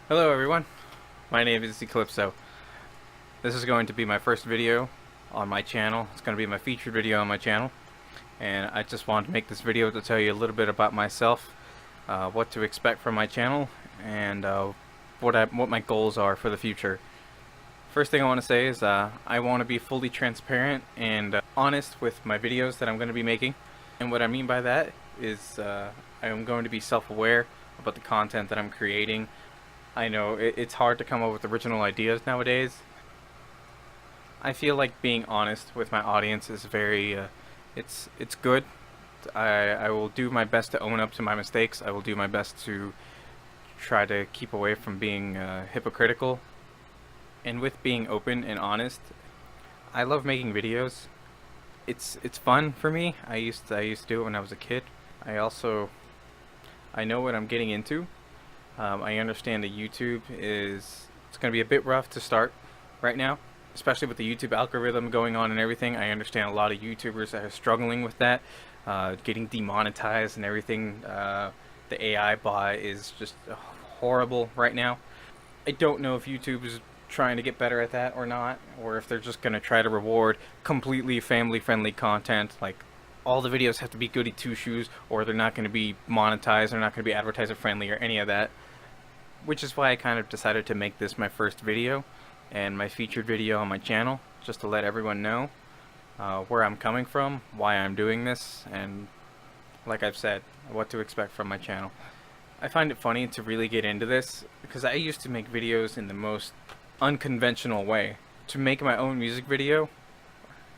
Hello everyone, my name is Eclipso. This is going to be my first video on my channel. It's going to be my featured video on my channel, and I just wanted to make this video to tell you a little bit about myself, what to expect from my channel, and what my goals are for the future. First thing I want to say is I want to be fully transparent and honest with my videos that I'm going to be making, and what I mean by that is I am going to be self-aware about the content that I'm creating. I know it's hard to come up with original ideas nowadays. I feel like being honest with my audience is very, it's good. I will do my best to own up to my mistakes. I will do my best to try to keep away from being hypocritical. And with being open and honest, I love making videos. It's fun for me. I used to do it when I was a kid. I know what I'm getting into. I understand that YouTube it's going to be a bit rough to start right now, especially with the YouTube algorithm going on and everything. I understand a lot of YouTubers that are struggling with that, getting demonetized and everything. The AI bot is just horrible right now. I don't know if YouTube is trying to get better at that or not, or if they're just going to try to reward completely family-friendly content, like all the videos have to be goody two-shoes, or they're not going to be monetized, they're not going to be advertiser-friendly or any of that. Which is why I kind of decided to make this my first video and my featured video on my channel, just to let everyone know where I'm coming from, why I'm doing this, and like I've said, what to expect from my channel. I find it funny to really get into this because I used to make videos in the most unconventional way. To make my own music video,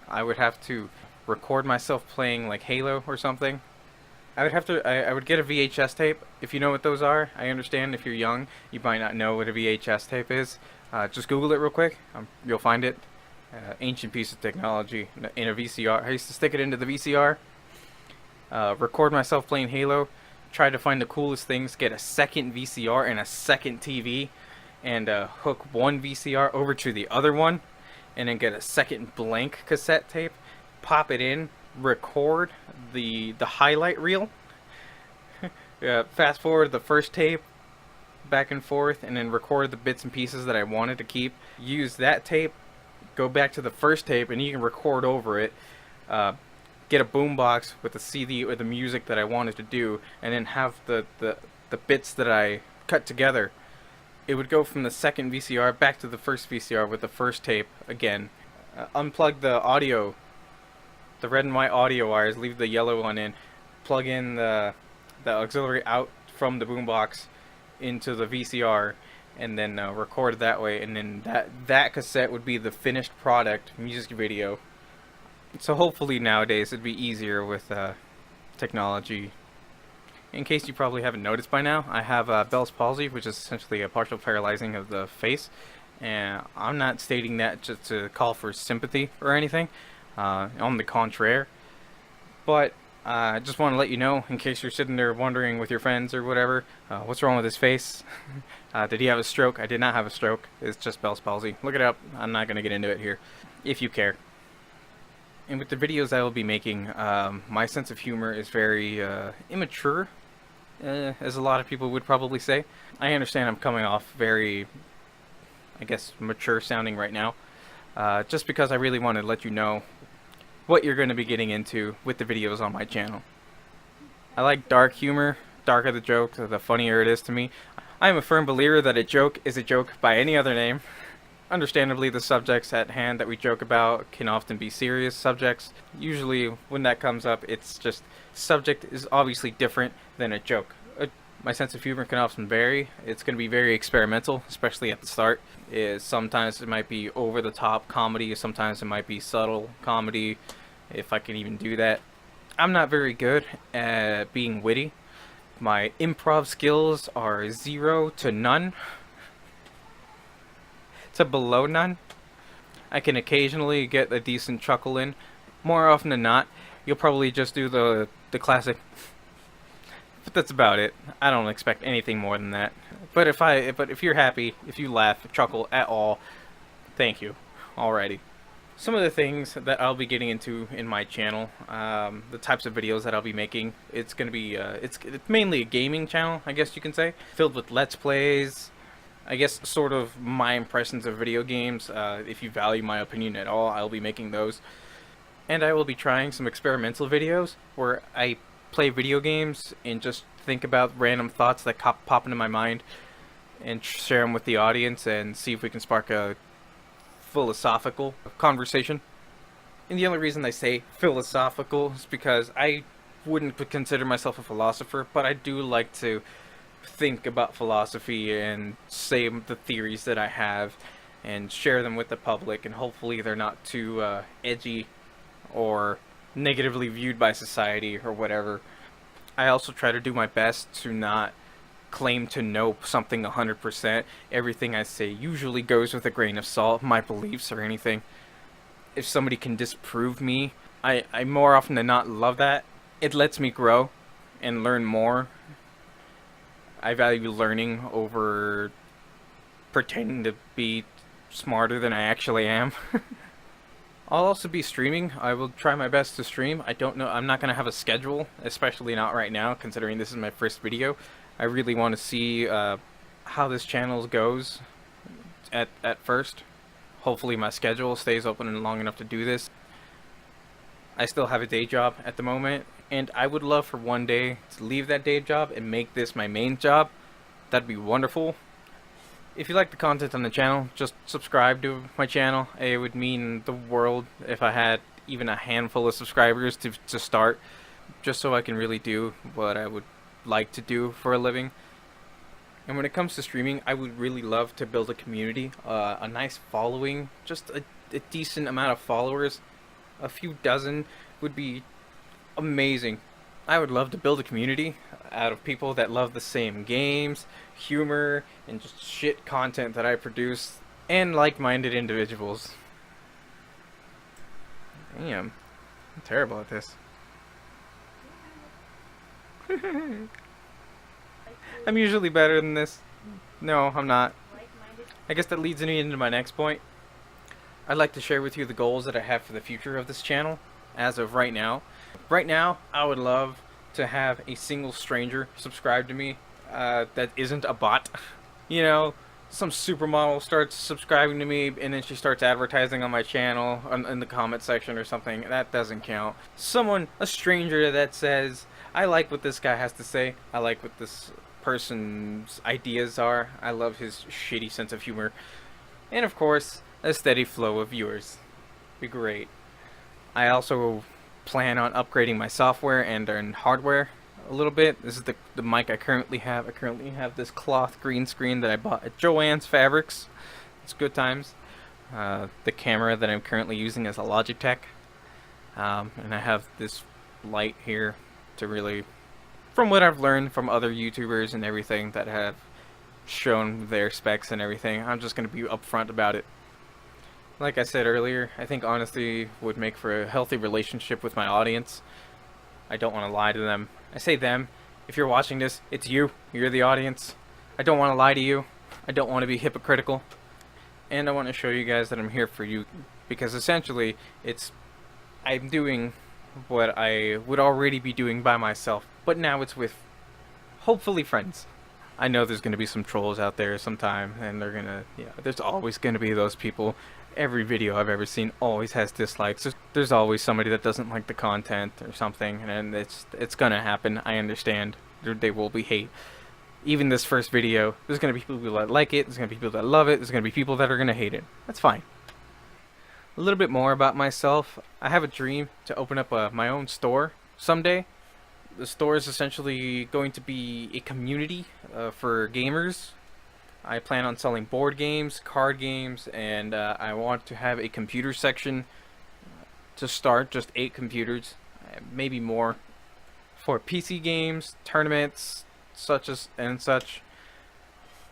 I would have to record myself playing like Halo or something. I would get a VHS tape. If you know what those are, I understand if you're young, you might not know what a VHS tape is. Just Google it real quick. You'll find it. Ancient piece of technology in a VCR. I used to stick it into the VCR, record myself playing Halo, try to find the coolest things, get a second VCR and a second TV, and hook one VCR over to the other one, and then get a second blank cassette tape, pop it in, record the highlight reel, fast forward the first tape back and forth, and then record the bits and pieces that I wanted to keep. Use that tape, go back to the first tape, and you can record over it. Get a boombox with the CD or the music that I wanted to do, and then have the bits that I cut together. It would go from the second VCR back to the first VCR with the first tape again. Unplug the audio, the red and white audio wires, leave the yellow one in, plug in the auxiliary out from the boombox into the VCR, and then record that way, and then that cassette would be the finished product music video. So hopefully nowadays it'd be easier with technology. In case you probably haven't noticed by now, I have Bell's palsy, which is essentially a partial paralyzing of the face, and I'm not stating that just to call for sympathy or anything. On the contrary, but I just want to let you know, in case you're sitting there wondering with your friends or whatever, what's wrong with his face? Did he have a stroke? I did not have a stroke. It's just Bell's palsy. Look it up. I'm not going to get into it here, if you care. And with the videos I will be making, my sense of humor is very immature, as a lot of people would probably say. I understand I'm coming off very, I guess, mature sounding right now, just because I really want to let you know what you're going to be getting into with the videos on my channel. I like dark humor. Darker the joke, the funnier it is to me. I am a firm believer that a joke is a joke by any other name. Understandably, the subjects at hand that we joke about can often be serious subjects. Usually when that comes up, it's just subject is obviously different than a joke. My sense of humor can often vary. It's going to be very experimental, especially at the start. Sometimes it might be over-the-top comedy, sometimes it might be subtle comedy, if I can even do that. I'm not very good at being witty. My improv skills are 0 to none. To below none. I can occasionally get a decent chuckle in. More often than not, you'll probably just do the classic. But that's about it. I don't expect anything more than that. But if you're happy, if you laugh, chuckle at all, thank you. Alrighty. Some of the things that I'll be getting into in my channel, the types of videos that I'll be making, it's gonna be it's mainly a gaming channel, I guess you can say, filled with let's plays, I guess sort of my impressions of video games. If you value my opinion at all, I'll be making those. And I will be trying some experimental videos where I play video games and just think about random thoughts that pop into my mind and share them with the audience and see if we can spark a philosophical conversation. And the only reason I say philosophical is because I wouldn't consider myself a philosopher, but I do like to think about philosophy and say the theories that I have and share them with the public, and hopefully they're not too edgy or negatively viewed by society or whatever. I also try to do my best to not claim to know something 100%. Everything I say usually goes with a grain of salt, my beliefs or anything. If somebody can disprove me, I more often than not love that. It lets me grow and learn more. I value learning over pretending to be smarter than I actually am. I'll also be streaming. I will try my best to stream. I don't know. I'm not going to have a schedule, especially not right now, considering this is my first video. I really want to see how this channel goes at first. Hopefully my schedule stays open long enough to do this. I still have a day job at the moment, and I would love for one day to leave that day job and make this my main job. That'd be wonderful. If you like the content on the channel, just subscribe to my channel. It would mean the world if I had even a handful of subscribers to start, just so I can really do what I would like to do for a living. And when it comes to streaming, I would really love to build a community, a nice following, just a decent amount of followers. A few dozen would be amazing. I would love to build a community out of people that love the same games, humor, and just shit content that I produce, and like-minded individuals. Damn, I'm terrible at this. I'm usually better than this. No, I'm not. I guess that leads me into my next point. I'd like to share with you the goals that I have for the future of this channel as of right now. Right now, I would love to have a single stranger subscribe to me that isn't a bot. You know, some supermodel starts subscribing to me and then she starts advertising on my channel in the comment section or something. That doesn't count. Someone, a stranger that says, I like what this guy has to say. I like what this person's ideas are. I love his shitty sense of humor. And of course, a steady flow of viewers. Be great. I also plan on upgrading my software and hardware a little bit. This is the mic I currently have. I currently have this cloth green screen that I bought at Joann's Fabrics. It's good times. The camera that I'm currently using is a Logitech. And I have this light here to really, from what I've learned from other YouTubers and everything that have shown their specs and everything, I'm just going to be upfront about it. Like I said earlier, I think honesty would make for a healthy relationship with my audience. I don't want to lie to them. I say them. If you're watching this, it's you. You're the audience. I don't want to lie to you. I don't want to be hypocritical. And I want to show you guys that I'm here for you, because essentially I'm doing what I would already be doing by myself, but now it's with hopefully friends. I know there's going to be some trolls out there sometime, and they're going to, there's always going to be those people. Every video I've ever seen always has dislikes. There's always somebody that doesn't like the content or something, and it's going to happen. I understand. There will be hate. Even this first video, there's going to be people that like it, there's going to be people that love it, there's going to be people that are going to hate it. That's fine. A little bit more about myself. I have a dream to open up my own store someday. The store is essentially going to be a community for gamers. I plan on selling board games, card games, and I want to have a computer section to start, just 8 computers, maybe more, for PC games, tournaments, such.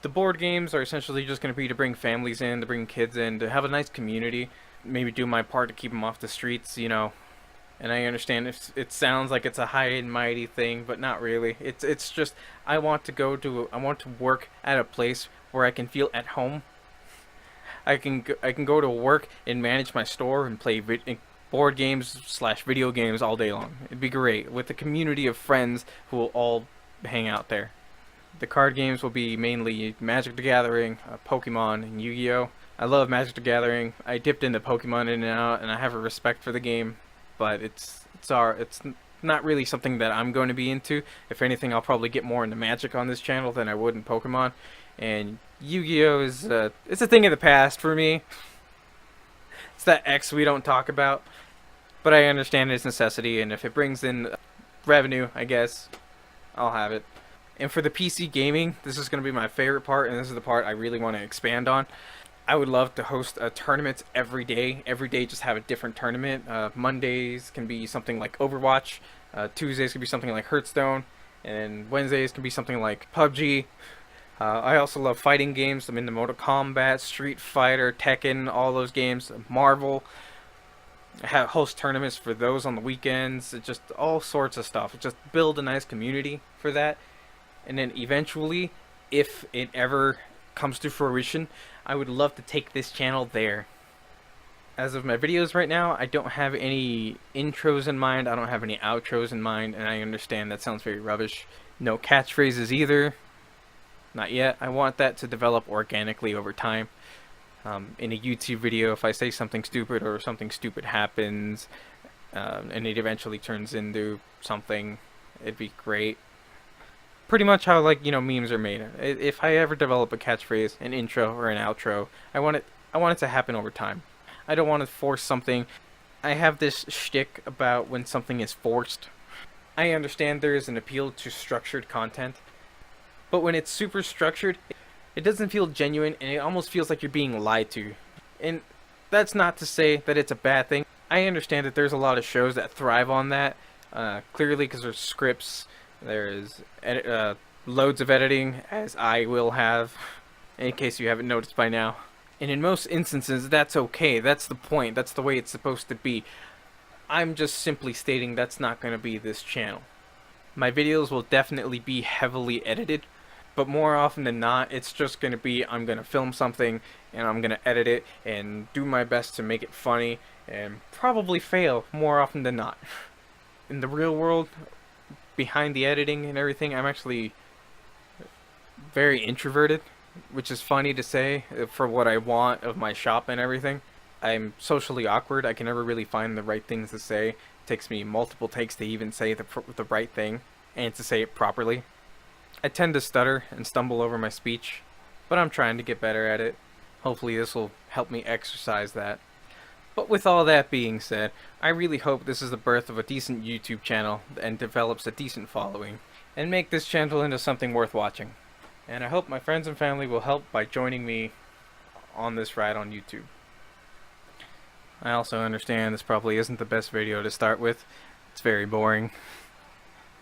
The board games are essentially just going to be to bring families in, to bring kids in, to have a nice community, maybe do my part to keep them off the streets, you know. And I understand if it sounds like it's a high and mighty thing, but not really. It's just I want to work at a place where I can feel at home. I can go to work and manage my store and play board games / video games all day long. It'd be great with a community of friends who will all hang out there. The card games will be mainly Magic the Gathering, Pokemon, and Yu-Gi-Oh! I love Magic the Gathering. I dipped into Pokemon in and out, and I have a respect for the game, but it's not really something that I'm going to be into. If anything, I'll probably get more into Magic on this channel than I would in Pokemon. And Yu-Gi-Oh! Is it's a thing of the past for me. It's that X we don't talk about, but I understand its necessity, and if it brings in revenue, I guess I'll have it. And for the PC gaming, this is going to be my favorite part, and this is the part I really want to expand on. I would love to host tournaments every day. Every day just have a different tournament. Mondays can be something like Overwatch. Tuesdays can be something like Hearthstone. And Wednesdays can be something like PUBG. I also love fighting games. I'm into Mortal Kombat, Street Fighter, Tekken, all those games. Marvel. I host tournaments for those on the weekends. It's just all sorts of stuff. Just build a nice community for that. And then eventually, if it ever comes to fruition, I would love to take this channel there. As of my videos right now, I don't have any intros in mind. I don't have any outros in mind, and I understand that sounds very rubbish. No catchphrases either. Not yet. I want that to develop organically over time. In a YouTube video, if I say something stupid or something stupid happens, and it eventually turns into something, it'd be great. Pretty much how, like, memes are made. If I ever develop a catchphrase, an intro, or an outro, I want it to happen over time. I don't want to force something. I have this shtick about when something is forced. I understand there is an appeal to structured content, but when it's super structured, it doesn't feel genuine, and it almost feels like you're being lied to. And that's not to say that it's a bad thing. I understand that there's a lot of shows that thrive on that, clearly because there's scripts. There's loads of editing, as I will have, in case you haven't noticed by now. And in most instances, that's okay. That's the point. That's the way it's supposed to be. I'm just simply stating that's not going to be this channel. My videos will definitely be heavily edited, but more often than not, it's just going to be I'm going to film something, and I'm going to edit it, and do my best to make it funny, and probably fail more often than not. In the real world, behind the editing and everything, I'm actually very introverted, which is funny to say for what I want of my shop and everything. I'm socially awkward. I can never really find the right things to say. It takes me multiple takes to even say the right thing and to say it properly. I tend to stutter and stumble over my speech, but I'm trying to get better at it. Hopefully this will help me exercise that. But with all that being said, I really hope this is the birth of a decent YouTube channel and develops a decent following, and make this channel into something worth watching. And I hope my friends and family will help by joining me on this ride on YouTube. I also understand this probably isn't the best video to start with. It's very boring.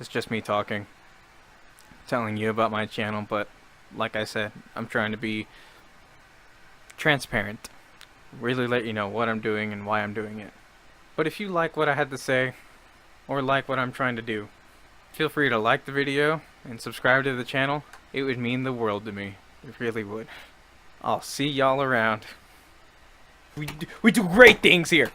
It's just me talking, telling you about my channel, but like I said, I'm trying to be transparent. Really let you know what I'm doing and why I'm doing it. But if you like what I had to say, or like what I'm trying to do, feel free to like the video and subscribe to the channel. It would mean the world to me. It really would. I'll see y'all around. We do great things here!